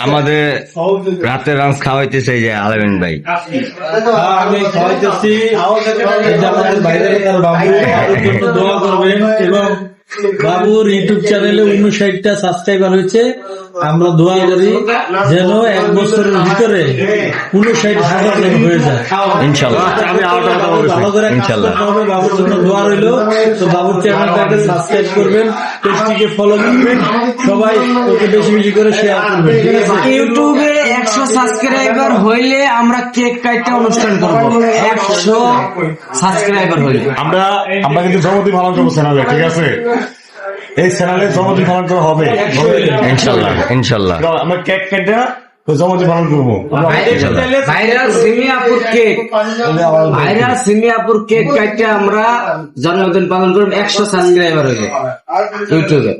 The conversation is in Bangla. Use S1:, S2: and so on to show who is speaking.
S1: আমাদের রাতের লাঞ্চ খাওয়াইতেছে যে আলামিন ভাই।
S2: আমি খাওয়াইতেছি আমাদের বাইরে বাবুর জন্য দোয়া করবেন এবং বাবুর ইউটিউব চ্যানেলে 59টা সাবস্ক্রাইবার হয়েছে। আমরা দোয়া করি যেন 1 বছরের ভিতরে 59,000 হয়ে যায়
S1: ইনশাল্লাহ।
S2: ভালো করে ইনশাল্লাহ বাবুর জন্য দোয়া রইল। তো বাবুর চ্যানেলটাকে সাবস্ক্রাইব করবেন, পেজটিকে ফলো করবেন, সবাই ওকে বেশি বেশি করে শেয়ার করবেন।
S3: ইউটিউবে 100 সাবস্ক্রাইবার হইলে আমরা কেক কাটা অনুষ্ঠান করবো। 100 সাবস্ক্রাইবার হইলে
S4: আমরা কিন্তু জগতি পালন করবো চ্যানেলে, ঠিক আছে? এই চ্যানেলে জগতি পালন করা হবে
S1: ইনশাল্লাহ ইনশাল্লাহ।
S4: আমরা কেক কেটে জগতি পালন করবো।
S3: ভাইরাল সিমিয়াপুর কেক কাটতে আমরা জন্মদিন পালন করবো 100 সাবস্ক্রাইবার হইলে ইউটিউবে।